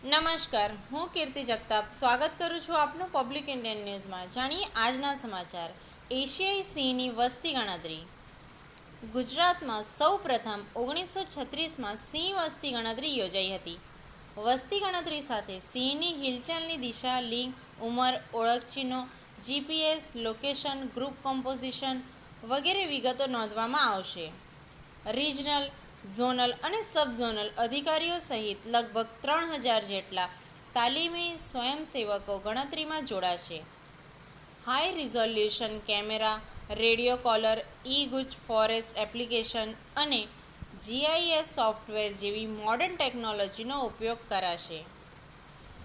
નમસ્કાર, હું કીર્તિ જગતાપ સ્વાગત કરું છું આપનું પબ્લિક ઇન્ડિયન ન્યૂઝમાં। જાણીએ આજના સમાચાર। એશિયાઈ સિંહની વસ્તી ગણતરી। ગુજરાતમાં સૌ પ્રથમ 1936માં સિંહ વસ્તી ગણતરી યોજાઈ હતી। વસ્તી ગણતરી સાથે સિંહની હિલચાલની દિશા, લિંગ, ઉંમર, ઓળખ ચિહ્નો, જીપીએસ લોકેશન, ગ્રુપ કમ્પોઝિશન વગેરે વિગતો નોંધવામાં આવશે। રિજનલ, ઝોનલ અને સબ ઝોનલ અધિકારીઓ સહિત લગભગ 3000 જેટલા તાલીમી સ્વયંસેવકો ગણતરીમાં જોડાશે। High resolution camera, radio collar, ઈ-ગુજ ફોરેસ્ટ એપ્લિકેશન અને જીઆઈએસ સોફ્ટવેર જેવી મોડર્ન ટેકનોલોજીનો ઉપયોગ કરાશે।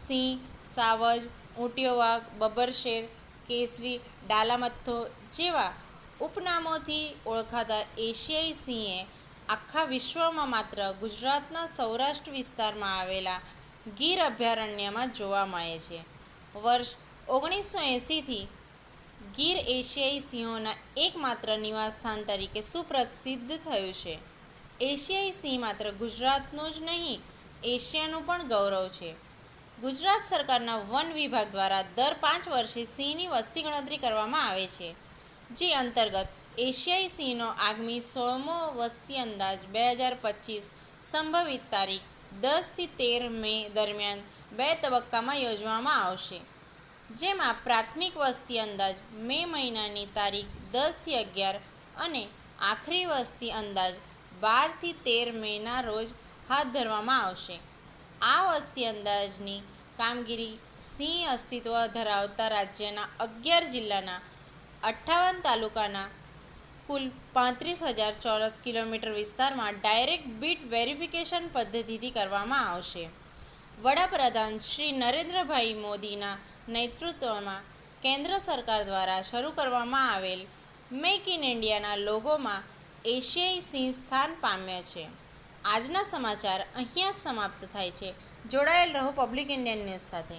સિંહ, સાવજ, ઊંટિયો વાઘ, બબ્બરશેર, કેસરી, ડાલામથ્થો જેવા ઉપનામોથી ઓળખાતા એશિયાઈ સિંહે આખા વિશ્વમાં માત્ર ગુજરાતના સૌરાષ્ટ્ર વિસ્તારમાં આવેલા ગીર અભયારણ્યમાં જોવા મળે છે। વર્ષ 1980થી ગીર એશિયાઈ સિંહોના એકમાત્ર નિવાસસ્થાન તરીકે સુપ્રસિદ્ધ થયું છે। એશિયાઈ સિંહ માત્ર ગુજરાતનું જ નહીં, એશિયાનું પણ ગૌરવ છે। ગુજરાત સરકારના વન વિભાગ દ્વારા દર 5 વર્ષે સિંહની વસ્તી ગણતરી કરવામાં આવે છે, જે અંતર્ગત એશિયાઈ સિંહનો આગામી 16મો વસ્તી અંદાજ 2025 સંભવિત તારીખ 10 થી 13 મે દરમિયાન 2 તબક્કામાં યોજવામાં આવશે, જેમાં પ્રાથમિક વસ્તી અંદાજ મે મહિનાની તારીખ 10 થી 11 અને આખરી વસ્તી અંદાજ 12 થી 13 મેના રોજ હાથ ધરવામાં આવશે। આ વસ્તી અંદાજની કામગીરી સિંહ અસ્તિત્વ ધરાવતા રાજ્યના 11 જિલ્લાના 58 તાલુકાના કુલ 35,000 ચોરસ કિલોમીટર વિસ્તારમાં ડાયરેક્ટ બીટ વેરિફિકેશન પદ્ધતિથી કરવામાં આવશે। વડાપ્રધાન શ્રી નરેન્દ્રભાઈ મોદીના નેતૃત્વમાં કેન્દ્ર સરકાર દ્વારા શરૂ કરવામાં આવેલ મેક ઇન ઇન્ડિયાના લોગોમાં એશિયાઈ સિંહ સ્થાન પામ્યો છે। આજના સમાચાર અહીંયા જ સમાપ્ત થાય છે। જોડાયેલ રહો પબ્લિક ઇન્ડિયન ન્યૂઝ સાથે।